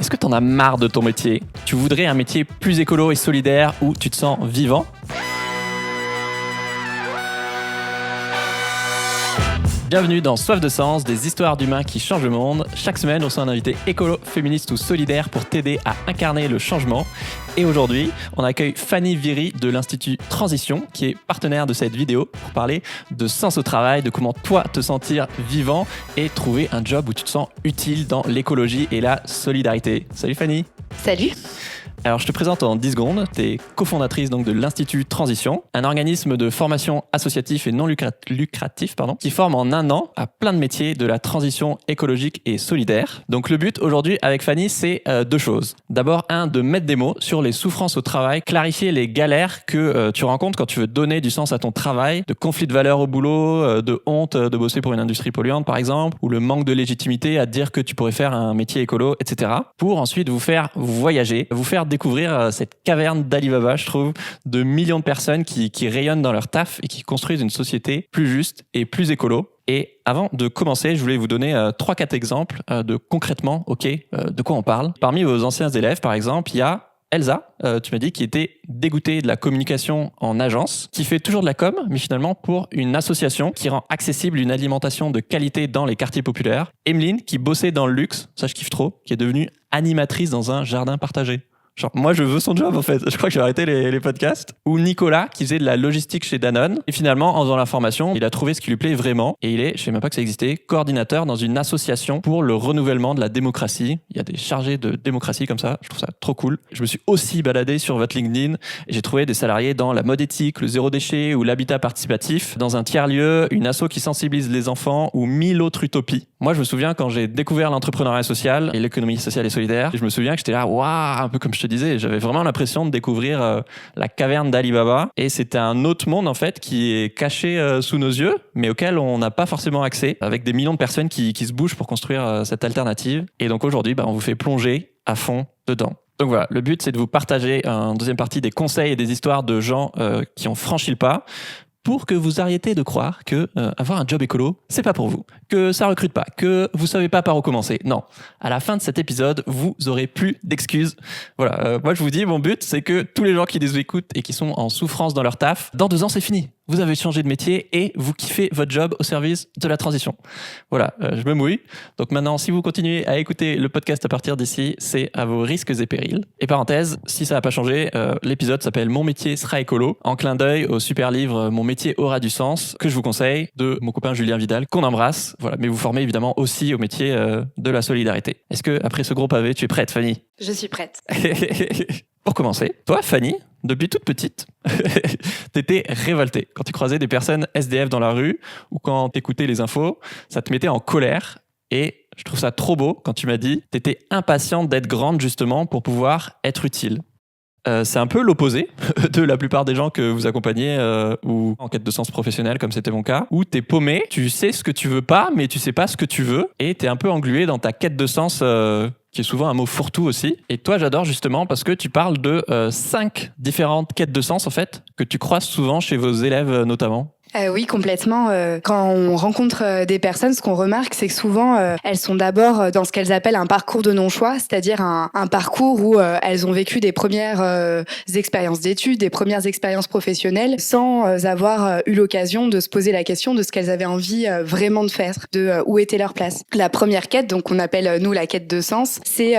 Est-ce que t'en as marre de ton métier ? Tu voudrais un métier plus écolo et solidaire où tu te sens vivant ? Bienvenue dans Soif de Sens, des histoires d'humains qui changent le monde. Chaque semaine, on reçoit un invité écolo, féministe ou solidaire pour t'aider à incarner le changement. Et aujourd'hui, on accueille Fanny Viry de l'Institut Transition, qui est partenaire de cette vidéo pour parler de sens au travail, de comment toi te sentir vivant et trouver un job où tu te sens utile dans l'écologie et la solidarité. Salut Fanny. Salut. Alors, je te présente en 10 secondes. Tu es cofondatrice donc, de l'Institut Transition, un organisme de formation associatif et non lucratif qui forme en un an à plein de métiers de la transition écologique et solidaire. Donc, le but aujourd'hui avec Fanny, c'est deux choses. D'abord, de mettre des mots sur les souffrances au travail, clarifier les galères que tu rencontres quand tu veux donner du sens à ton travail, de conflits de valeurs au boulot, de honte de bosser pour une industrie polluante, par exemple, ou le manque de légitimité à dire que tu pourrais faire un métier écolo, etc. Pour ensuite vous faire voyager, vous faire découvrir cette caverne d'Ali Baba, je trouve, de millions de personnes qui rayonnent dans leur taf et qui construisent une société plus juste et plus écolo. Et avant de commencer, je voulais vous donner 3-4 exemples de concrètement, de quoi on parle. Parmi vos anciens élèves, par exemple, il y a Elsa, tu m'as dit, qui était dégoûtée de la communication en agence, qui fait toujours de la com, mais finalement pour une association qui rend accessible une alimentation de qualité dans les quartiers populaires. Emeline, qui bossait dans le luxe, ça je kiffe trop, qui est devenue animatrice dans un jardin partagé. Genre, moi, je veux son job, en fait. Je crois que je vais arrêter les podcasts. Ou Nicolas, qui faisait de la logistique chez Danone. Et finalement, en faisant la formation, il a trouvé ce qui lui plaît vraiment. Et il est, je sais même pas que ça existait, coordinateur dans une association pour le renouvellement de la démocratie. Il y a des chargés de démocratie comme ça. Je trouve ça trop cool. Je me suis aussi baladé sur votre LinkedIn et j'ai trouvé des salariés dans la mode éthique, le zéro déchet ou l'habitat participatif, dans un tiers-lieu, une asso qui sensibilise les enfants ou 1000 autres utopies. Moi, je me souviens quand j'ai découvert l'entrepreneuriat social et l'économie sociale et solidaire, je me souviens que j'étais là, waouh, un peu comme je te disais, j'avais vraiment l'impression de découvrir la caverne d'Ali Baba. Et c'était un autre monde, en fait, qui est caché sous nos yeux, mais auquel on n'a pas forcément accès, avec des millions de personnes qui se bougent pour construire cette alternative. Et donc aujourd'hui, on vous fait plonger à fond dedans. Donc voilà, le but, c'est de vous partager en deuxième partie des conseils et des histoires de gens qui ont franchi le pas, pour que vous arrêtez de croire que avoir un job écolo, c'est pas pour vous, que ça recrute pas, que vous savez pas par où commencer. Non, à la fin de cet épisode, vous aurez plus d'excuses. Voilà, moi je vous dis, mon but, c'est que tous les gens qui les écoutent et qui sont en souffrance dans leur taf, dans 2 ans, c'est fini. Vous avez changé de métier et vous kiffez votre job au service de la transition. Voilà, je me mouille. Donc maintenant, si vous continuez à écouter le podcast à partir d'ici, c'est à vos risques et périls. Et parenthèse, si ça n'a pas changé, l'épisode s'appelle « Mon métier sera écolo », en clin d'œil au super livre « Mon métier aura du sens » que je vous conseille, de mon copain Julien Vidal, qu'on embrasse. Voilà, mais vous formez évidemment aussi au métier de la solidarité. Est-ce que après ce gros pavé, tu es prête, Fanny ? Je suis prête. Pour commencer, toi, Fanny, depuis toute petite, t'étais révoltée. Quand tu croisais des personnes SDF dans la rue ou quand t'écoutais les infos, ça te mettait en colère. Et je trouve ça trop beau quand tu m'as dit t'étais impatiente d'être grande justement pour pouvoir être utile. C'est un peu l'opposé de la plupart des gens que vous accompagnez ou en quête de sens professionnel comme c'était mon cas, où t'es paumé, tu sais ce que tu veux pas mais tu sais pas ce que tu veux et t'es un peu englué dans ta quête de sens qui est souvent un mot fourre-tout aussi. Et toi, j'adore justement parce que tu parles de 5 différentes quêtes de sens en fait que tu croises souvent chez vos élèves notamment. Oui, complètement. Quand on rencontre des personnes, ce qu'on remarque, c'est que souvent, elles sont d'abord dans ce qu'elles appellent un parcours de non-choix, c'est-à-dire un parcours où elles ont vécu des premières expériences d'études, des premières expériences professionnelles, sans avoir eu l'occasion de se poser la question de ce qu'elles avaient envie vraiment de faire, de où était leur place. La première quête, donc on appelle nous la quête de sens, c'est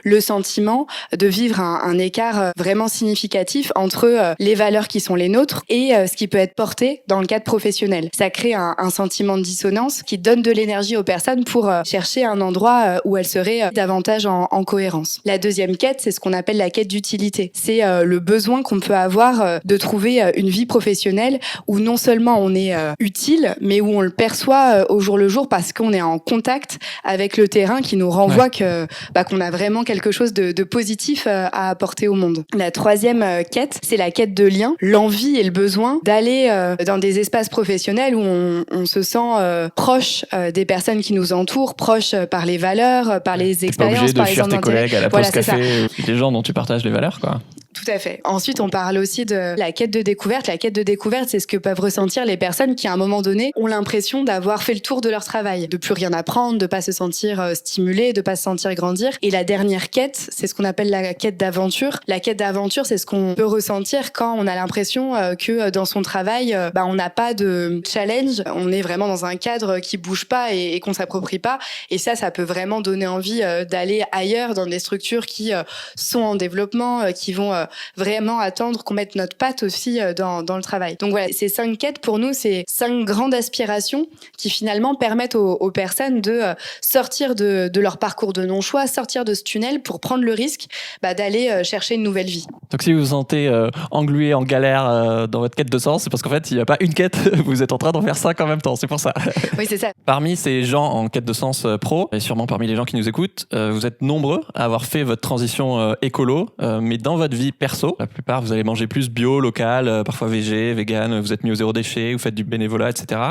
le sentiment de vivre un écart vraiment significatif entre les valeurs qui sont les nôtres et ce qui peut être porté dans le cadre professionnel. Ça crée un sentiment de dissonance qui donne de l'énergie aux personnes pour chercher un endroit où elles seraient davantage en cohérence. La deuxième quête, c'est ce qu'on appelle la quête d'utilité. C'est le besoin qu'on peut avoir de trouver une vie professionnelle où non seulement on est utile, mais où on le perçoit au jour le jour parce qu'on est en contact avec le terrain qui nous renvoie qu'on a vraiment quelque chose de positif à apporter au monde. La troisième quête, c'est la quête de lien, l'envie et le besoin d'aller dans des espaces professionnels où on se sent proche des personnes qui nous entourent, proche par les valeurs, par les expériences, par exemple. T'es pas obligé de fuir tes collègues à la pause café, les gens dont tu partages les valeurs, quoi. Tout à fait. Ensuite, on parle aussi de la quête de découverte. La quête de découverte, c'est ce que peuvent ressentir les personnes qui, à un moment donné, ont l'impression d'avoir fait le tour de leur travail, de plus rien apprendre, de pas se sentir stimulé, de pas se sentir grandir. Et la dernière quête, c'est ce qu'on appelle la quête d'aventure. La quête d'aventure, c'est ce qu'on peut ressentir quand on a l'impression que dans son travail, on n'a pas de challenge. On est vraiment dans un cadre qui bouge pas et qu'on s'approprie pas. Et ça peut vraiment donner envie d'aller ailleurs dans des structures qui sont en développement, qui vont vraiment attendre qu'on mette notre patte aussi dans le travail. Donc voilà, ces 5 quêtes, pour nous, c'est 5 grandes aspirations qui finalement permettent aux personnes de sortir de leur parcours de non-choix, sortir de ce tunnel pour prendre le risque d'aller chercher une nouvelle vie. Donc si vous vous sentez englué, en galère dans votre quête de sens, c'est parce qu'en fait, il n'y a pas une quête, vous êtes en train d'en faire 5 en même temps, c'est pour ça. Oui, c'est ça. Parmi ces gens en quête de sens pro, et sûrement parmi les gens qui nous écoutent, vous êtes nombreux à avoir fait votre transition écolo, mais dans votre vie perso, la plupart, vous allez manger plus bio, local, parfois végé, vegan, vous êtes mis au zéro déchet, vous faites du bénévolat, etc.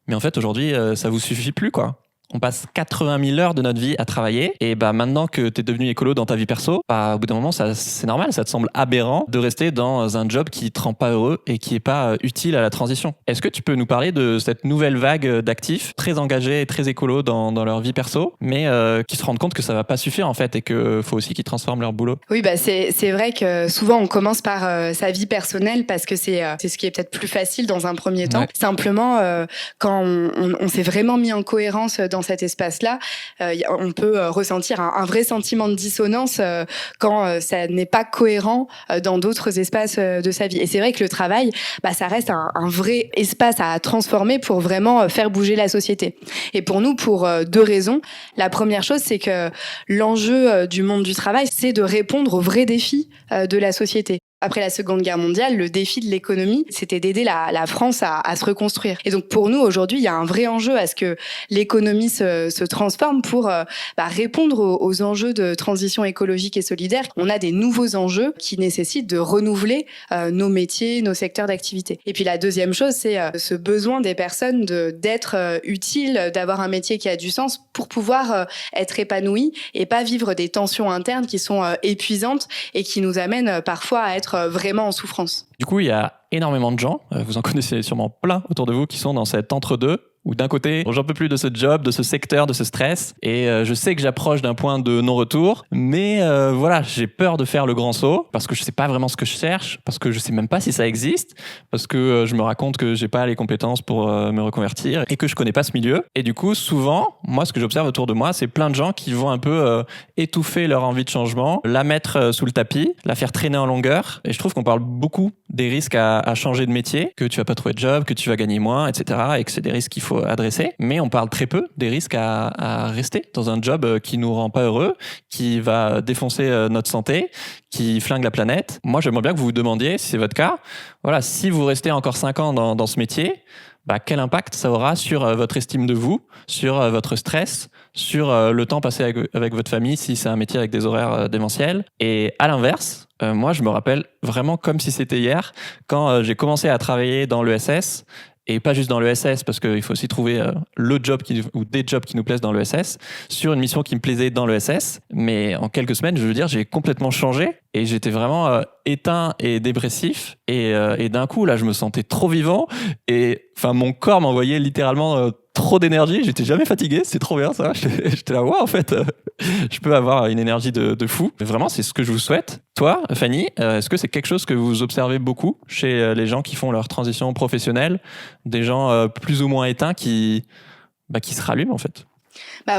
Mais en fait, aujourd'hui, ça vous suffit plus, quoi. On passe 80 000 heures de notre vie à travailler et maintenant que tu es devenu écolo dans ta vie perso, au bout d'un moment, c'est normal, ça te semble aberrant de rester dans un job qui te rend pas heureux et qui est pas utile à la transition. Est-ce que tu peux nous parler de cette nouvelle vague d'actifs très engagés et très écolos dans leur vie perso, mais qui se rendent compte que ça va pas suffire en fait et qu'il faut aussi qu'ils transforment leur boulot? Oui, c'est vrai que souvent on commence par sa vie personnelle parce que c'est ce qui est peut-être plus facile dans un premier temps. Ouais. Simplement, quand on s'est vraiment mis en cohérence dans cet espace-là, on peut ressentir un vrai sentiment de dissonance quand ça n'est pas cohérent dans d'autres espaces de sa vie. Et c'est vrai que le travail, ça reste un vrai espace à transformer pour vraiment faire bouger la société. Et pour nous, pour 2 raisons. La première chose, c'est que l'enjeu du monde du travail, c'est de répondre aux vrais défis de la société. Après la Seconde Guerre mondiale, le défi de l'économie, c'était d'aider la France à se reconstruire. Et donc pour nous, aujourd'hui, il y a un vrai enjeu à ce que l'économie se transforme pour répondre aux enjeux de transition écologique et solidaire. On a des nouveaux enjeux qui nécessitent de renouveler nos métiers, nos secteurs d'activité. Et puis la deuxième chose, c'est ce besoin des personnes d'être utiles, d'avoir un métier qui a du sens pour pouvoir être épanouis et pas vivre des tensions internes qui sont épuisantes et qui nous amènent parfois à être vraiment en souffrance. Du coup, il y a énormément de gens, vous en connaissez sûrement plein autour de vous, qui sont dans cet entre-deux, où d'un côté, j'en peux plus de ce job, de ce secteur, de ce stress, et je sais que j'approche d'un point de non-retour, mais voilà, j'ai peur de faire le grand saut, parce que je sais pas vraiment ce que je cherche, parce que je sais même pas si ça existe, parce que je me raconte que j'ai pas les compétences pour me reconvertir, et que je connais pas ce milieu. Et du coup, souvent, moi, ce que j'observe autour de moi, c'est plein de gens qui vont un peu étouffer leur envie de changement, la mettre sous le tapis, la faire traîner en longueur, et je trouve qu'on parle beaucoup des risques à changer de métier, que tu vas pas trouver de job, que tu vas gagner moins, etc., et que c'est des risques qu'il faut adresser, mais on parle très peu des risques à rester dans un job qui nous rend pas heureux, qui va défoncer notre santé, qui flingue la planète. Moi, j'aimerais bien que vous vous demandiez, si c'est votre cas, voilà, si vous restez encore 5 ans dans ce métier, quel impact ça aura sur votre estime de vous, sur votre stress, sur le temps passé avec votre famille, si c'est un métier avec des horaires démentiels. Et à l'inverse, moi, je me rappelle vraiment comme si c'était hier, quand j'ai commencé à travailler dans l'ESS, et pas juste dans l'ESS, parce qu'il faut aussi trouver le job ou des jobs qui nous plaisent dans l'ESS, sur une mission qui me plaisait dans l'ESS. Mais en quelques semaines, je veux dire, j'ai complètement changé et j'étais vraiment éteint et dépressif. Et d'un coup, là, je me sentais trop vivant et enfin, mon corps m'envoyait littéralement trop d'énergie. J'étais jamais fatigué, c'est trop bien ça. J'étais là, ouais, en fait, je peux avoir une énergie de fou. Mais vraiment, c'est ce que je vous souhaite. Toi, Fanny, est-ce que c'est quelque chose que vous observez beaucoup chez les gens qui font leur transition professionnelle, des gens plus ou moins éteints qui se rallument en fait?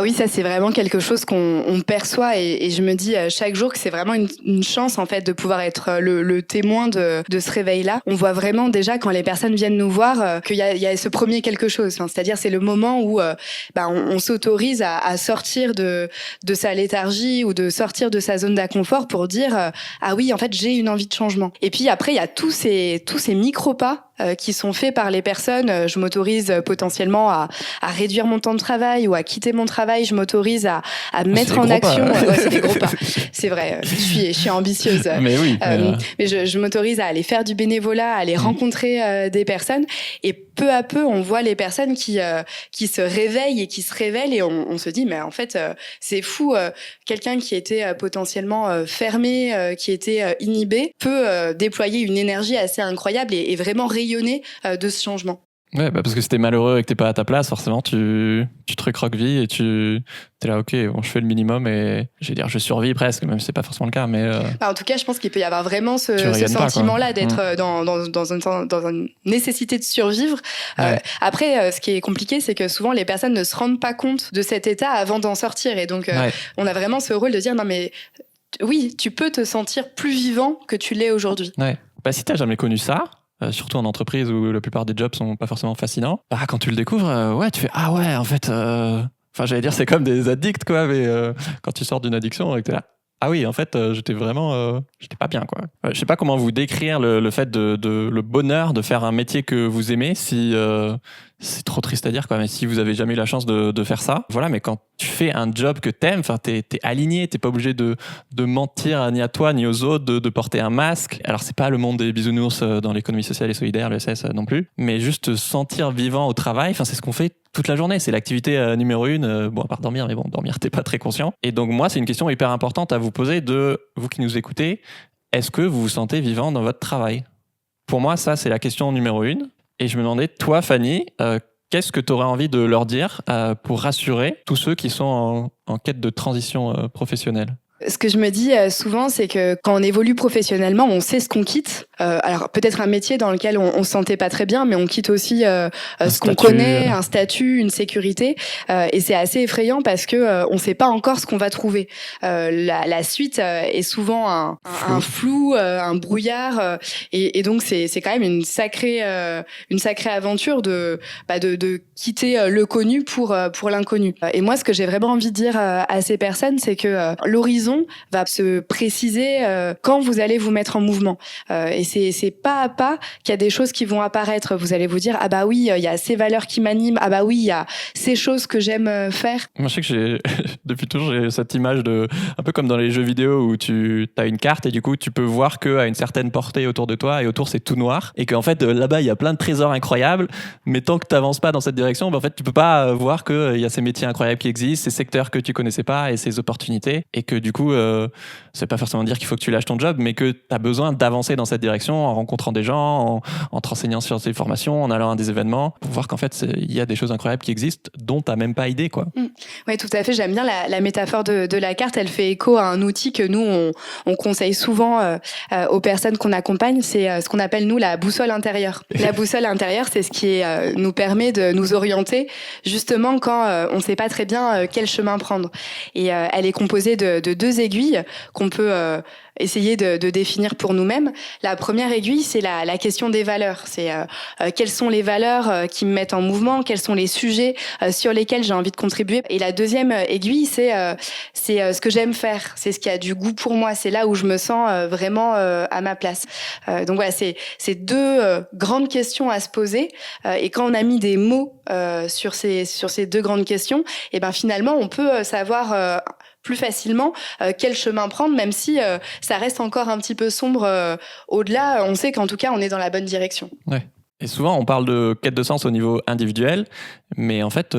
Oui, ça c'est vraiment quelque chose qu'on perçoit et je me dis chaque jour que c'est vraiment une chance en fait de pouvoir être le témoin de ce réveil-là. On voit vraiment déjà quand les personnes viennent nous voir qu'il y a ce premier quelque chose. C'est-à-dire c'est le moment où on s'autorise à sortir de sa léthargie ou de sortir de sa zone d'inconfort pour dire ah oui en fait j'ai une envie de changement. Et puis après il y a tous ces micro pas qui sont faits par les personnes. Je m'autorise potentiellement à réduire mon temps de travail ou à quitter mon travail. Je m'autorise à mettre en action. C'est des gros pas. C'est vrai. Je suis ambitieuse. Mais oui. Mais je m'autorise à aller faire du bénévolat, à aller rencontrer des personnes. Et peu à peu, on voit les personnes qui se réveillent et qui se révèlent. Et on se dit, mais en fait, c'est fou. Quelqu'un qui était potentiellement fermé, qui était inhibé, peut déployer une énergie assez incroyable et vraiment rayonner de ce changement. Ouais, parce que si t'es malheureux et que t'es pas à ta place, forcément, tu te recroquevilles et t'es là, ok, bon, je fais le minimum et je survis presque, même si c'est pas forcément le cas, mais... En tout cas, je pense qu'il peut y avoir vraiment ce sentiment-là d'être dans une nécessité de survivre. Ouais. Après, ce qui est compliqué, c'est que souvent les personnes ne se rendent pas compte de cet état avant d'en sortir. Et donc, on a vraiment ce rôle de dire, non mais oui, tu peux te sentir plus vivant que tu l'es aujourd'hui. Ouais. Si t'as jamais connu ça, surtout en entreprise où la plupart des jobs sont pas forcément fascinants, quand tu le découvres, tu fais ah ouais, en fait, j'allais dire c'est comme des addicts quoi, mais quand tu sors d'une addiction et que t'es là, ah oui, en fait, j'étais pas bien quoi. Je sais pas comment vous décrire le fait de le bonheur de faire un métier que vous aimez, si c'est trop triste à dire quoi, mais si vous avez jamais eu la chance de faire ça, voilà, mais quand tu fais un job que t'aimes, t'es aligné, t'es pas obligé de mentir ni à toi ni aux autres, de porter un masque. Alors c'est pas le monde des bisounours dans l'économie sociale et solidaire, l'ESS non plus, mais juste te sentir vivant au travail, c'est ce qu'on fait toute la journée, c'est l'activité numéro 1, à part dormir, mais bon, dormir t'es pas très conscient. Et donc moi c'est une question hyper importante à vous poser, de vous qui nous écoutez, est-ce que vous vous sentez vivant dans votre travail? Pour moi ça c'est la question numéro 1. Et je me demandais, toi Fanny, qu'est-ce que tu aurais envie de leur dire pour rassurer tous ceux qui sont en quête de transition professionnelle? Ce que je me dis souvent, c'est que quand on évolue professionnellement, on sait ce qu'on quitte. Alors peut-être un métier dans lequel on se sentait pas très bien, mais on quitte aussi ce qu'on connaît, un statut, une sécurité. Et c'est assez effrayant parce que on sait pas encore ce qu'on va trouver. La suite est souvent un flou, un brouillard. Et donc c'est quand même une sacrée aventure de quitter le connu pour l'inconnu. Et moi, ce que j'ai vraiment envie de dire à ces personnes, c'est que l'horizon va se préciser quand vous allez vous mettre en mouvement. Et c'est pas à pas qu'il y a des choses qui vont apparaître. Vous allez vous dire, ah bah oui, il y a ces valeurs qui m'animent, ah bah oui, il y a ces choses que j'aime faire. Moi, je sais que depuis toujours, j'ai cette image un peu comme dans les jeux vidéo où tu as une carte et du coup, tu peux voir qu'à une certaine portée autour de toi et autour, c'est tout noir. Et qu'en fait, là-bas, il y a plein de trésors incroyables, mais tant que tu n'avances pas dans cette direction, en fait, tu peux pas voir qu'il y a ces métiers incroyables qui existent, ces secteurs que tu connaissais pas et ces opportunités. Et que du coup, c'est pas forcément dire qu'il faut que tu lâches ton job, mais que tu as besoin d'avancer dans cette direction en rencontrant des gens, en te renseignant sur ces formations, en allant à des événements, pour voir qu'en fait, il y a des choses incroyables qui existent dont tu n'as même pas idée, quoi. Oui, tout à fait. J'aime bien la métaphore de la carte. Elle fait écho à un outil que nous, on conseille souvent aux personnes qu'on accompagne. C'est ce qu'on appelle, nous, la boussole intérieure. La boussole intérieure, c'est ce qui nous permet de nous orienter, justement, quand on ne sait pas très bien quel chemin prendre. Et elle est composée de 2 aiguilles qu'on peut essayer de définir pour nous-mêmes. La première aiguille, c'est la question des valeurs. C'est quelles sont les valeurs qui me mettent en mouvement, quels sont les sujets sur lesquels j'ai envie de contribuer. Et la deuxième aiguille, c'est ce que j'aime faire, c'est ce qui a du goût pour moi, c'est là où je me sens vraiment à ma place. Donc voilà, c'est 2 grandes questions à se poser. Et quand on a mis des mots sur ces 2 grandes questions, et ben finalement, on peut savoir plus facilement quel chemin prendre, même si ça reste encore un petit peu sombre au-delà. On sait qu'en tout cas, on est dans la bonne direction. Ouais. Et souvent, on parle de quête de sens au niveau individuel, mais en fait,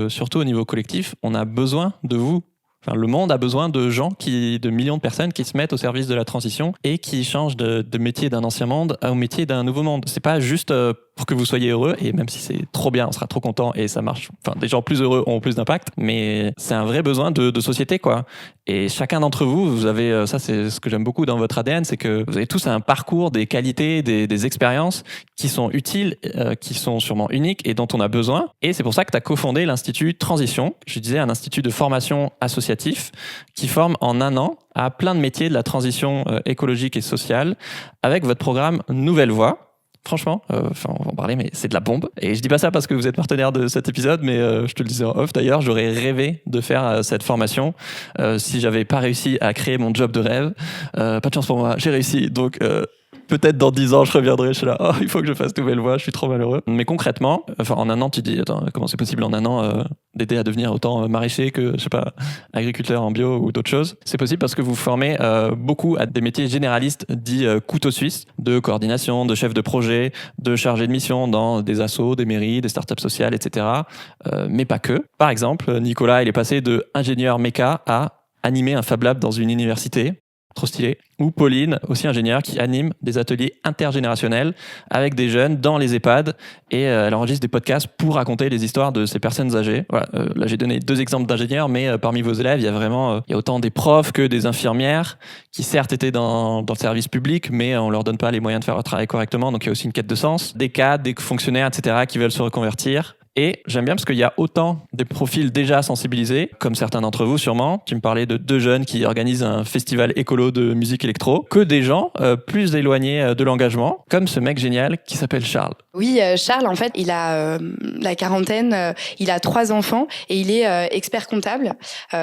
surtout au niveau collectif, on a besoin de vous. Enfin, le monde a besoin de gens, de millions de personnes qui se mettent au service de la transition et qui changent de métier d'un ancien monde au métier d'un nouveau monde. C'est pas juste pour que vous soyez heureux, et même si c'est trop bien, on sera trop content et ça marche. Enfin, des gens plus heureux ont plus d'impact, mais c'est un vrai besoin de société, quoi. Et chacun d'entre vous, vous avez, ça c'est ce que j'aime beaucoup dans votre ADN, c'est que vous avez tous un parcours, des qualités, des expériences qui sont utiles, qui sont sûrement uniques et dont on a besoin. Et c'est pour ça que tu as cofondé l'Institut Transition. Je disais un institut de formation associatif qui forme en 1 an à plein de métiers de la transition écologique et sociale avec votre programme Nouvelle Voie. Franchement, on va en parler, mais c'est de la bombe. Et je dis pas ça parce que vous êtes partenaire de cet épisode, mais je te le disais en off d'ailleurs, j'aurais rêvé de faire cette formation si j'avais pas réussi à créer mon job de rêve. Pas de chance pour moi, j'ai réussi. Donc peut-être dans 10 ans, je reviendrai, je suis là, oh, il faut que je fasse Nouvelle Voix, je suis trop malheureux. Mais concrètement, en un an, tu te dis, attends, comment c'est possible en un an d'aider à devenir autant maraîcher que, je sais pas, agriculteur en bio ou d'autres choses? C'est possible parce que vous formez beaucoup à des métiers généralistes dits couteau suisse, de coordination, de chef de projet, de chargé de mission dans des assos, des mairies, des startups sociales, etc. Mais pas que. Par exemple, Nicolas, il est passé de ingénieur méca à animer un Fab Lab dans une université. Trop stylé. Ou Pauline, aussi ingénieure, qui anime des ateliers intergénérationnels avec des jeunes dans les EHPAD et elle enregistre des podcasts pour raconter les histoires de ces personnes âgées. Voilà, là j'ai donné 2 exemples d'ingénieurs, mais parmi vos élèves, il y a vraiment il y a autant des profs que des infirmières qui certes étaient dans le service public, mais on leur donne pas les moyens de faire leur travail correctement, donc il y a aussi une quête de sens. Des cadres, des fonctionnaires, etc. qui veulent se reconvertir. Et j'aime bien parce qu'il y a autant des profils déjà sensibilisés, comme certains d'entre vous sûrement. Tu me parlais de 2 jeunes qui organisent un festival écolo de musique électro, que des gens plus éloignés de l'engagement, comme ce mec génial qui s'appelle Charles. Oui, Charles, en fait, il a la quarantaine, il a 3 enfants et il est expert comptable.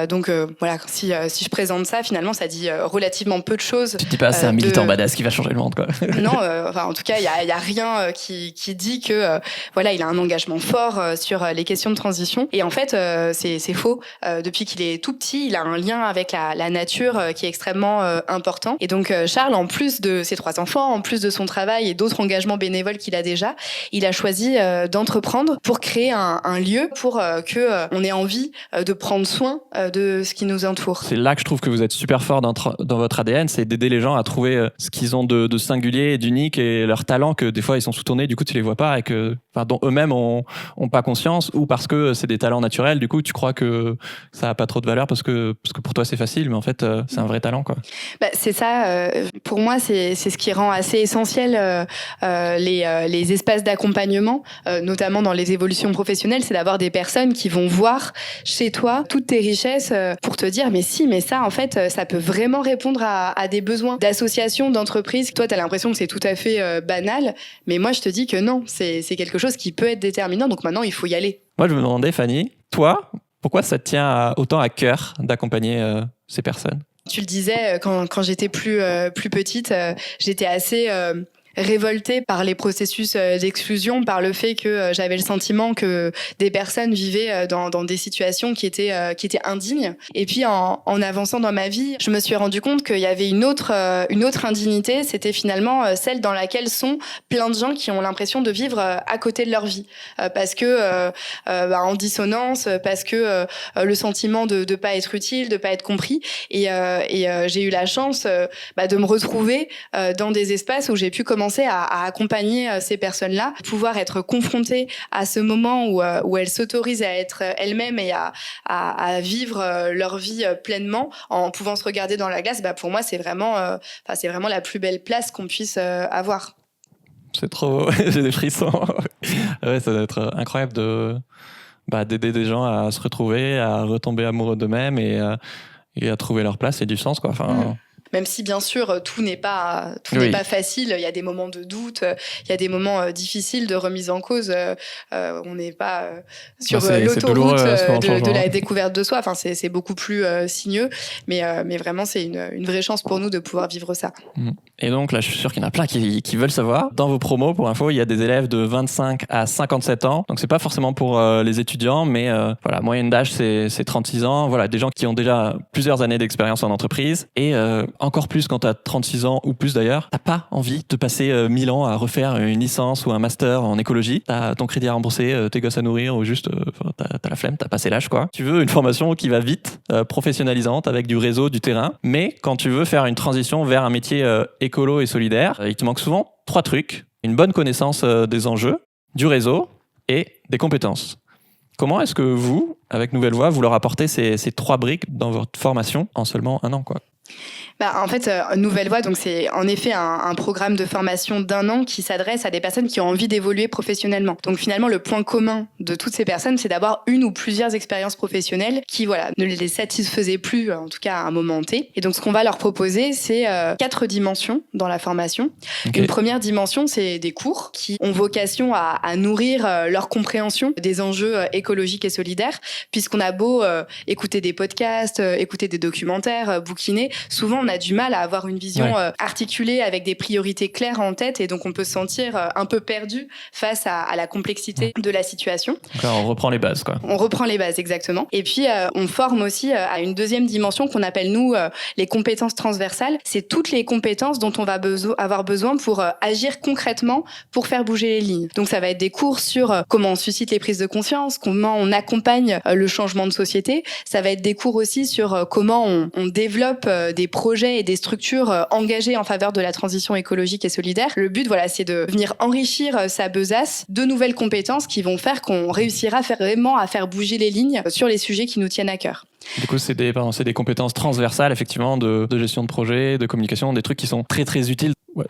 Donc voilà, si je présente ça, finalement, ça dit relativement peu de choses. Tu te dis pas, c'est un militant badass qui va changer le monde, quoi. Non, en tout cas, il y a rien qui dit que voilà, il a un engagement fort sur les questions de transition. Et en fait, c'est faux. Depuis qu'il est tout petit, il a un lien avec la nature qui est extrêmement important. Et donc, Charles, en plus de ses 3 enfants, en plus de son travail et d'autres engagements bénévoles qu'il a déjà, il a choisi d'entreprendre pour créer un lieu pour que on ait envie de prendre soin de ce qui nous entoure. C'est là que je trouve que vous êtes super fort dans votre ADN, c'est d'aider les gens à trouver ce qu'ils ont de singulier et d'unique et leurs talents que des fois ils sont sous-tournés, du coup tu les vois pas et que, dont eux-mêmes ont pas conscience, ou parce que c'est des talents naturels, du coup tu crois que ça a pas trop de valeur parce que pour toi c'est facile, mais en fait c'est un vrai talent, quoi. C'est ça, pour moi c'est ce qui rend assez essentiel les espaces d'accompagnement, notamment dans les évolutions professionnelles, c'est d'avoir des personnes qui vont voir chez toi toutes tes richesses pour te dire mais ça en fait ça peut vraiment répondre à des besoins d'associations, d'entreprises. Toi t'as l'impression que c'est tout à fait banal, mais moi je te dis que non, c'est quelque chose qui peut être déterminant, donc maintenant il faut y aller. Moi je me demandais, Fanny, toi, pourquoi ça te tient autant à cœur d'accompagner ces personnes? Tu le disais, quand j'étais plus petite, j'étais assez révoltée par les processus d'exclusion, par le fait que j'avais le sentiment que des personnes vivaient dans des situations qui étaient indignes. Et puis en avançant dans ma vie, je me suis rendu compte qu'il y avait une autre indignité, c'était finalement celle dans laquelle sont plein de gens qui ont l'impression de vivre à côté de leur vie, parce que en dissonance, parce que le sentiment de pas être utile, de pas être compris. Et j'ai eu la chance de me retrouver dans des espaces où j'ai pu commencer à accompagner ces personnes-là, pouvoir être confrontée à ce moment où elles s'autorisent à être elles-mêmes et à vivre leur vie pleinement en pouvant se regarder dans la glace. Pour moi, c'est vraiment la plus belle place qu'on puisse avoir. C'est trop beau, j'ai des frissons. Ouais, ça doit être incroyable d'aider des gens à se retrouver, à retomber amoureux d'eux-mêmes et à trouver leur place et du sens, quoi. Même si, bien sûr, tout n'est pas facile. Il y a des moments de doute, il y a des moments difficiles de remise en cause. On n'est pas sur l'autoroute de la découverte de soi. Enfin, c'est beaucoup plus sinueux. Mais vraiment, c'est une vraie chance pour nous de pouvoir vivre ça. Et donc, là, je suis sûr qu'il y en a plein qui veulent savoir. Dans vos promos, pour info, il y a des élèves de 25 à 57 ans. Donc, c'est pas forcément pour les étudiants, mais voilà, moyenne d'âge, c'est 36 ans. Voilà, des gens qui ont déjà plusieurs années d'expérience en entreprise. Et encore plus quand tu as 36 ans ou plus d'ailleurs, t'as pas envie de passer 1000 ans à refaire une licence ou un master en écologie. T'as ton crédit à rembourser, tes gosses à nourrir ou juste t'as la flemme, t'as passé l'âge, quoi. Tu veux une formation qui va vite, professionnalisante, avec du réseau, du terrain. Mais quand tu veux faire une transition vers un métier écolo et solidaire, il te manque souvent 3 trucs. Une bonne connaissance des enjeux, du réseau et des compétences. Comment est-ce que vous, avec Nouvelle Voix, vous leur apportez ces 3 briques dans votre formation en seulement 1 an, quoi? En fait, Nouvelle Voix, donc c'est en effet un programme de formation d'1 an qui s'adresse à des personnes qui ont envie d'évoluer professionnellement. Donc finalement, le point commun de toutes ces personnes, c'est d'avoir une ou plusieurs expériences professionnelles qui, ne les satisfaisaient plus, en tout cas à un moment T. Et donc ce qu'on va leur proposer, c'est 4 dimensions dans la formation. Okay. Une première dimension, c'est des cours qui ont vocation à nourrir leur compréhension des enjeux écologiques et solidaires, puisqu'on a beau écouter des podcasts, écouter des documentaires, bouquiner, souvent on a du mal à avoir une vision articulée avec des priorités claires en tête, et donc on peut se sentir un peu perdu face à la complexité de la situation. Donc, on reprend les bases, quoi. On reprend les bases, exactement. Et puis, on forme aussi à une deuxième dimension qu'on appelle, nous, les compétences transversales. C'est toutes les compétences dont on va avoir besoin pour agir concrètement pour faire bouger les lignes. Donc, ça va être des cours sur comment on suscite les prises de conscience, comment on accompagne le changement de société. Ça va être des cours aussi sur comment on développe des projets et des structures engagées en faveur de la transition écologique et solidaire. Le but, voilà, c'est de venir enrichir sa besace de nouvelles compétences qui vont faire qu'on réussira vraiment à faire bouger les lignes sur les sujets qui nous tiennent à cœur. Du coup, c'est des compétences transversales, effectivement, de gestion de projet, de communication, des trucs qui sont très, très utiles. Ouais.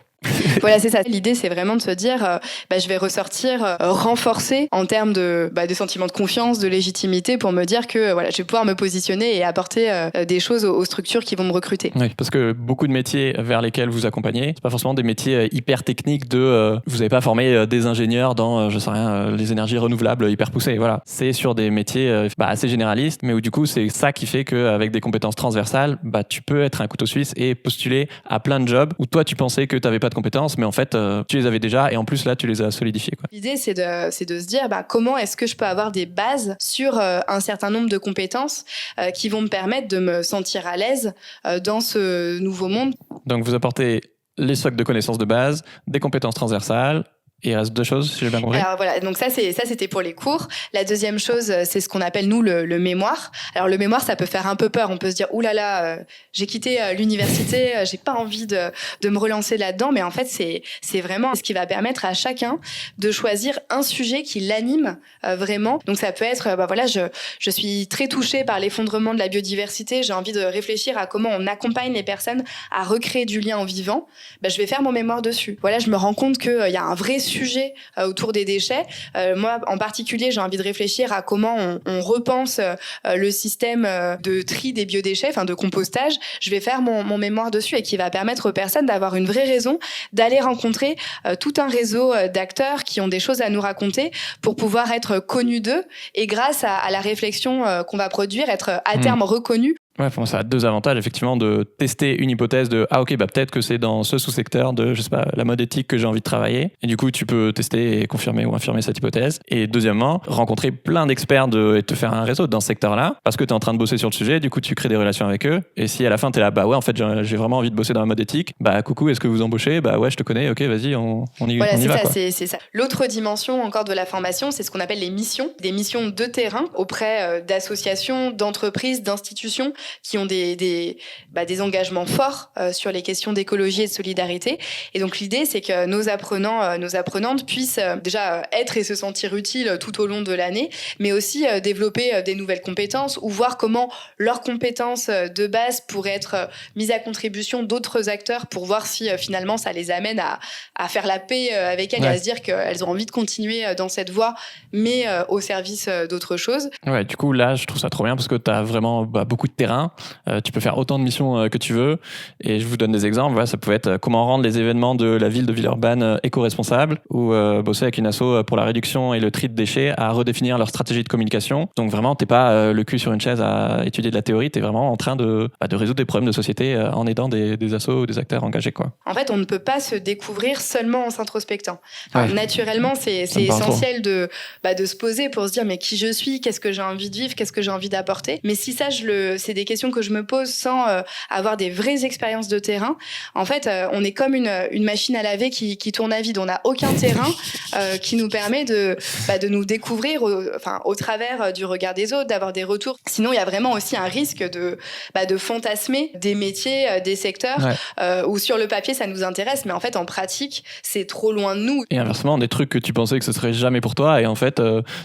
Voilà, c'est ça. L'idée, c'est vraiment de se dire, je vais ressortir renforcé en termes de sentiments de confiance, de légitimité, pour me dire que voilà, je vais pouvoir me positionner et apporter des choses aux structures qui vont me recruter. Oui, parce que beaucoup de métiers vers lesquels vous accompagnez, c'est pas forcément des métiers hyper techniques vous n'avez pas formé des ingénieurs dans, je sais rien, les énergies renouvelables hyper poussées. Voilà, c'est sur des métiers assez généralistes, mais où du coup, c'est ça qui fait qu'avec des compétences transversales, tu peux être un couteau suisse et postuler à plein de jobs où toi, tu pensais que tu n'avais pas de compétences, mais en fait, tu les avais déjà, et en plus, là, tu les as solidifiées, quoi. L'idée, c'est de se dire comment est-ce que je peux avoir des bases sur un certain nombre de compétences qui vont me permettre de me sentir à l'aise dans ce nouveau monde. Donc, vous apportez les socles de connaissances de base, des compétences transversales. Et il reste deux choses, si j'ai bien compris. Alors voilà, donc ça c'était pour les cours. La deuxième chose, c'est ce qu'on appelle nous le mémoire. Alors le mémoire, ça peut faire un peu peur. On peut se dire oulala, j'ai quitté l'université, j'ai pas envie de me relancer là-dedans. Mais en fait, c'est vraiment ce qui va permettre à chacun de choisir un sujet qui l'anime vraiment. Donc ça peut être voilà, je suis très touchée par l'effondrement de la biodiversité. J'ai envie de réfléchir à comment on accompagne les personnes à recréer du lien en vivant. Je vais faire mon mémoire dessus. Voilà, je me rends compte qu'il y a un vrai sujet autour des déchets. Moi, en particulier, j'ai envie de réfléchir à comment on repense le système de tri des biodéchets, enfin de compostage. Je vais faire mon mémoire dessus, et qui va permettre aux personnes d'avoir une vraie raison d'aller rencontrer tout un réseau d'acteurs qui ont des choses à nous raconter pour pouvoir être connus d'eux, et grâce à la réflexion qu'on va produire, être à terme reconnus. Ouais, pour moi, ça a deux avantages, effectivement, de tester une hypothèse de peut-être que c'est dans ce sous-secteur de, je sais pas, la mode éthique que j'ai envie de travailler. Et du coup, tu peux tester et confirmer ou infirmer cette hypothèse. Et deuxièmement, rencontrer plein d'experts et te faire un réseau dans ce secteur-là, parce que tu es en train de bosser sur le sujet, du coup, tu crées des relations avec eux. Et si à la fin, tu es là, en fait, j'ai vraiment envie de bosser dans la mode éthique, coucou, est-ce que vous embauchez? Ouais, je te connais, ok, vas-y, on y va. Voilà, c'est ça. L'autre dimension encore de la formation, c'est ce qu'on appelle les missions, des missions de terrain auprès d'associations, d'entreprises, d'institutions qui ont des engagements forts sur les questions d'écologie et de solidarité. Et donc l'idée, c'est que nos apprenants, nos apprenantes puissent déjà être et se sentir utiles tout au long de l'année, mais aussi développer des nouvelles compétences, ou voir comment leurs compétences de base pourraient être mises à contribution d'autres acteurs, pour voir si finalement ça les amène à faire la paix avec elles, et à se dire qu'elles ont envie de continuer dans cette voie, mais au service d'autres choses. Ouais, du coup là, je trouve ça trop bien, parce que tu as vraiment beaucoup de terrain. Tu peux faire autant de missions que tu veux, et je vous donne des exemples. Voilà, ça pouvait être comment rendre les événements de la ville de Villeurbanne éco-responsables, ou bosser avec une asso pour la réduction et le tri de déchets à redéfinir leur stratégie de communication. Donc vraiment, t'es pas le cul sur une chaise à étudier de la théorie, t'es vraiment en train de résoudre des problèmes de société en aidant des assos ou des acteurs engagés, quoi. En fait, on ne peut pas se découvrir seulement en s'introspectant. Naturellement, c'est essentiel de se poser pour se dire mais qui je suis, qu'est-ce que j'ai envie de vivre, qu'est-ce que j'ai envie d'apporter. Mais si ça, c'est des questions que je me pose sans avoir des vraies expériences de terrain. En fait, on est comme une machine à laver qui tourne à vide. On n'a aucun terrain qui nous permet de nous découvrir au travers du regard des autres, d'avoir des retours. Sinon, il y a vraiment aussi un risque de fantasmer des métiers, des secteurs où sur le papier, ça nous intéresse, mais en fait, en pratique, c'est trop loin de nous. Et inversement, des trucs que tu pensais que ce serait jamais pour toi, et en fait,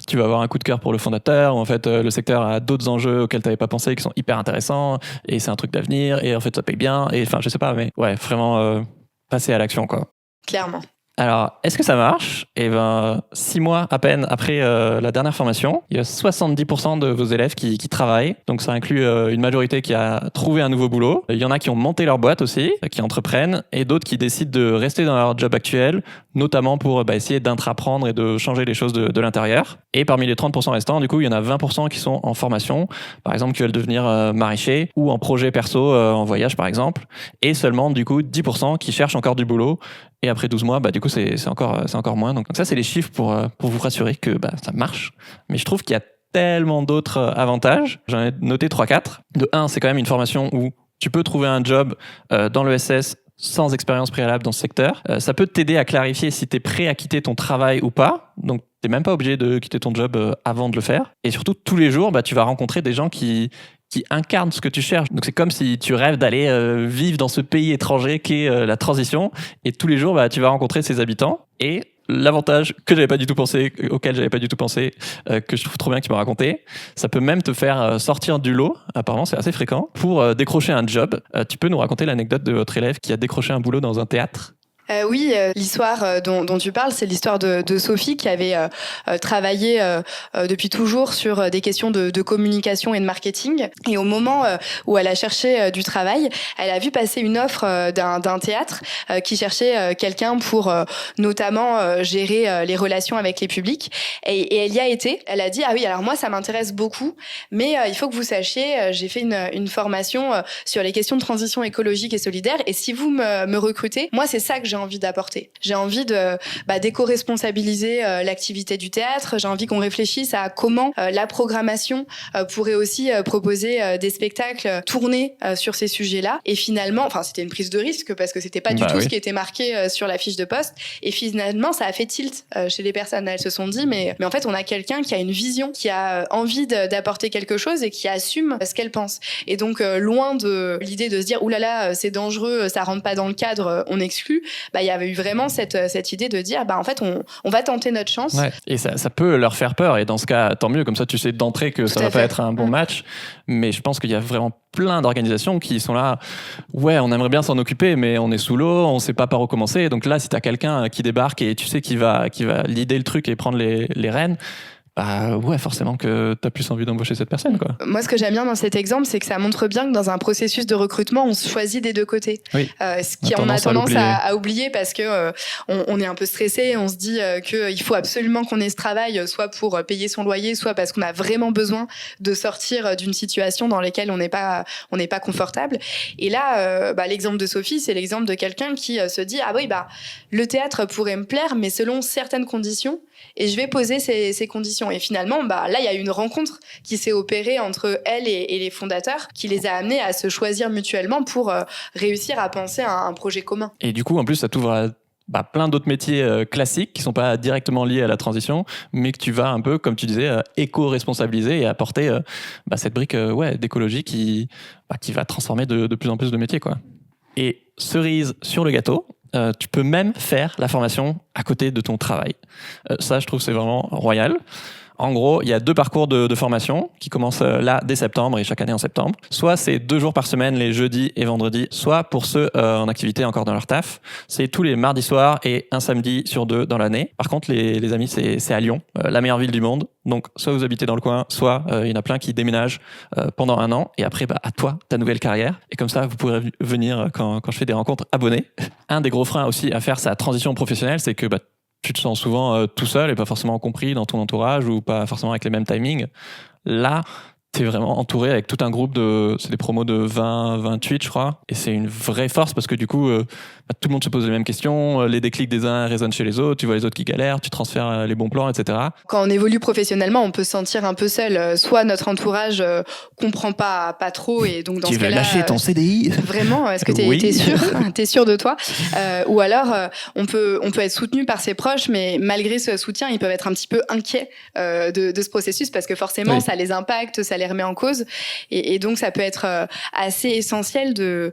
tu vas avoir un coup de cœur pour le fondateur, ou en fait, le secteur a d'autres enjeux auxquels tu n'avais pas pensé qui sont hyper intéressants, et c'est un truc d'avenir, et en fait, ça paye bien, et enfin, je sais pas, mais ouais, vraiment passer à l'action, quoi. Clairement. Alors, est-ce que ça marche? 6 mois à peine après la dernière formation, il y a 70% de vos élèves qui travaillent. Donc, ça inclut une majorité qui a trouvé un nouveau boulot. Il y en a qui ont monté leur boîte aussi, qui entreprennent, et d'autres qui décident de rester dans leur job actuel, notamment pour essayer d'intraprendre et de changer les choses de l'intérieur. Et parmi les 30% restants, du coup, il y en a 20% qui sont en formation, par exemple, qui veulent devenir maraîchers, ou en projet perso, en voyage, par exemple. Et seulement, du coup, 10% qui cherchent encore du boulot. Et après 12 mois, du coup, c'est encore moins. Donc ça, c'est les chiffres pour vous rassurer que ça marche. Mais je trouve qu'il y a tellement d'autres avantages. J'en ai noté 3-4. De 1, c'est quand même une formation où tu peux trouver un job dans l'ESS sans expérience préalable dans ce secteur. Ça peut t'aider à clarifier si tu es prêt à quitter ton travail ou pas. Donc, tu n'es même pas obligé de quitter ton job avant de le faire. Et surtout, tous les jours, tu vas rencontrer des gens qui incarnent ce que tu cherches. Donc, c'est comme si tu rêves d'aller vivre dans ce pays étranger qu'est la transition. Et tous les jours, tu vas rencontrer ses habitants. Et l'avantage auquel j'avais pas du tout pensé, que je trouve trop bien qu'il m'a raconté, ça peut même te faire sortir du lot, apparemment c'est assez fréquent, pour décrocher un job. Tu peux nous raconter l'anecdote de votre élève qui a décroché un boulot dans un théâtre? Oui, l'histoire dont tu parles, c'est l'histoire de Sophie qui avait travaillé depuis toujours sur des questions de communication et de marketing. Et au moment où elle a cherché du travail, elle a vu passer une offre d'un théâtre qui cherchait quelqu'un pour notamment gérer les relations avec les publics. Et elle y a été. Elle a dit ah oui, alors moi ça m'intéresse beaucoup, mais il faut que vous sachiez, j'ai fait une formation sur les questions de transition écologique et solidaire. Et si vous me recrutez, moi c'est ça que j'ai envie d'apporter. J'ai envie de d'éco-responsabiliser l'activité du théâtre. J'ai envie qu'on réfléchisse à comment la programmation pourrait aussi proposer des spectacles tournés sur ces sujets-là. Et finalement, c'était une prise de risque parce que c'était pas du tout ce qui était marqué sur la fiche de poste. Et finalement, ça a fait tilt chez les personnes. Elles se sont dit, mais en fait, on a quelqu'un qui a une vision, qui a envie d'apporter quelque chose et qui assume ce qu'elle pense. Et donc, loin de l'idée de se dire, oulala, c'est dangereux, ça rentre pas dans le cadre, on exclut. Il y avait eu vraiment cette idée de dire en fait on va tenter notre chance. Ouais. Et ça peut leur faire peur, et dans ce cas tant mieux, comme ça tu sais d'entrée que ça va pas être un bon match. Mais je pense qu'il y a vraiment plein d'organisations qui sont là, on aimerait bien s'en occuper mais on est sous l'eau, on sait pas par où commencer. Donc là si t'as quelqu'un qui débarque et tu sais qui va leader le truc et prendre les rênes, forcément que t'as plus envie d'embaucher cette personne, quoi. Moi, ce que j'aime bien dans cet exemple, c'est que ça montre bien que dans un processus de recrutement, on se choisit des deux côtés. Oui. Ce qui on a tendance à oublier parce que on est un peu stressé, on se dit qu'il faut absolument qu'on ait ce travail, soit pour payer son loyer, soit parce qu'on a vraiment besoin de sortir d'une situation dans laquelle on n'est pas confortable. Et là, l'exemple de Sophie, c'est l'exemple de quelqu'un qui se dit le théâtre pourrait me plaire, mais selon certaines conditions. Et je vais poser ces conditions. Et finalement, là, il y a une rencontre qui s'est opérée entre elle et les fondateurs, qui les a amenés à se choisir mutuellement pour réussir à penser à un projet commun. Et du coup, en plus, ça t'ouvre à plein d'autres métiers classiques qui sont pas directement liés à la transition, mais que tu vas un peu, comme tu disais, éco-responsabiliser et apporter cette brique d'écologie qui va transformer de plus en plus de métiers, quoi. Et cerise sur le gâteau, tu peux même faire la formation à côté de ton travail. Ça, je trouve, c'est vraiment royal. En gros, il y a 2 parcours de formation qui commencent là dès septembre et chaque année en septembre. Soit c'est 2 jours par semaine, les jeudis et vendredis, soit pour ceux en activité encore dans leur taf, c'est tous les mardis soirs et un samedi sur 2 dans l'année. Par contre, les amis, c'est à Lyon, la meilleure ville du monde. Donc, soit vous habitez dans le coin, soit il y en a plein qui déménagent pendant 1 an. Et après, à toi, ta nouvelle carrière. Et comme ça, vous pourrez venir quand je fais des rencontres abonnés. Un des gros freins aussi à faire sa transition professionnelle, c'est que tu te sens souvent tout seul et pas forcément compris dans ton entourage ou pas forcément avec les mêmes timings. Là, t'es vraiment entouré avec tout un groupe c'est des promos de 28, je crois. Et c'est une vraie force parce que du coup, tout le monde se pose les mêmes questions, les déclics des uns résonnent chez les autres, tu vois les autres qui galèrent, tu transfères les bons plans, etc. Quand on évolue professionnellement, on peut se sentir un peu seul. Soit notre entourage comprend pas trop et donc dans ce cas-là... Tu veux lâcher ton CDI? Vraiment? Est-ce que t'es sûr? T'es sûr de toi? Ou alors, on peut être soutenu par ses proches, mais malgré ce soutien, ils peuvent être un petit peu inquiets de ce processus parce que forcément, ça les impacte, ça les remet en cause. Et donc, ça peut être assez essentiel de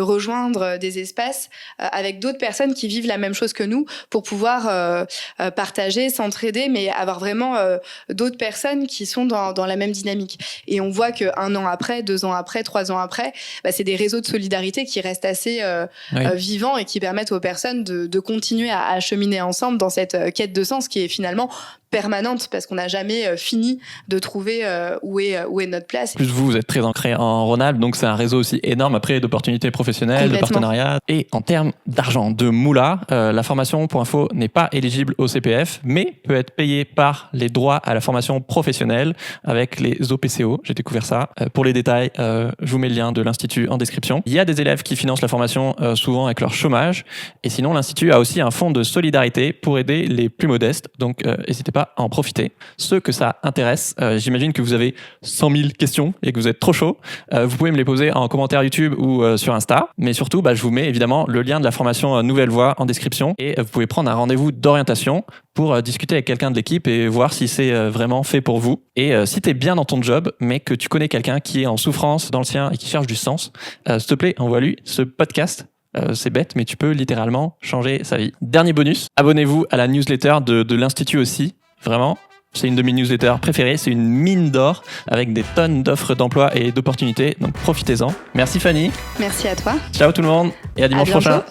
rejoindre des espaces avec d'autres personnes qui vivent la même chose que nous pour pouvoir partager, s'entraider, mais avoir vraiment d'autres personnes qui sont dans la même dynamique. Et on voit qu'un an après, 2 ans après, 3 ans après, c'est des réseaux de solidarité qui restent assez vivants et qui permettent aux personnes de continuer à cheminer ensemble dans cette quête de sens qui est finalement permanente parce qu'on n'a jamais fini de trouver où est notre place. Plus vous êtes très ancré en Rhône-Alpes, donc c'est un réseau aussi énorme après d'opportunités professionnelles, de partenariats. Et en termes d'argent, de moula, la formation, pour info, n'est pas éligible au CPF, mais peut être payée par les droits à la formation professionnelle avec les OPCO. J'ai découvert ça. Pour les détails, je vous mets le lien de l'Institut en description. Il y a des élèves qui financent la formation souvent avec leur chômage. Et sinon, l'Institut a aussi un fonds de solidarité pour aider les plus modestes. Donc, n'hésitez pas à en profiter. Ceux que ça intéresse, j'imagine que vous avez 100 000 questions et que vous êtes trop chaud. Vous pouvez me les poser en commentaire YouTube ou sur Insta. Mais surtout, je vous mets évidemment le lien de la formation Nouvelle Voie en description. Et vous pouvez prendre un rendez-vous d'orientation pour discuter avec quelqu'un de l'équipe et voir si c'est vraiment fait pour vous. Et si tu es bien dans ton job, mais que tu connais quelqu'un qui est en souffrance dans le sien et qui cherche du sens, s'il te plaît, envoie-lui ce podcast. C'est bête, mais tu peux littéralement changer sa vie. Dernier bonus, abonnez-vous à la newsletter de l'Institut aussi. Vraiment, c'est une de mes newsletters préférées. C'est une mine d'or avec des tonnes d'offres d'emploi et d'opportunités. Donc profitez-en. Merci Fanny. Merci à toi. Ciao tout le monde et à dimanche prochain.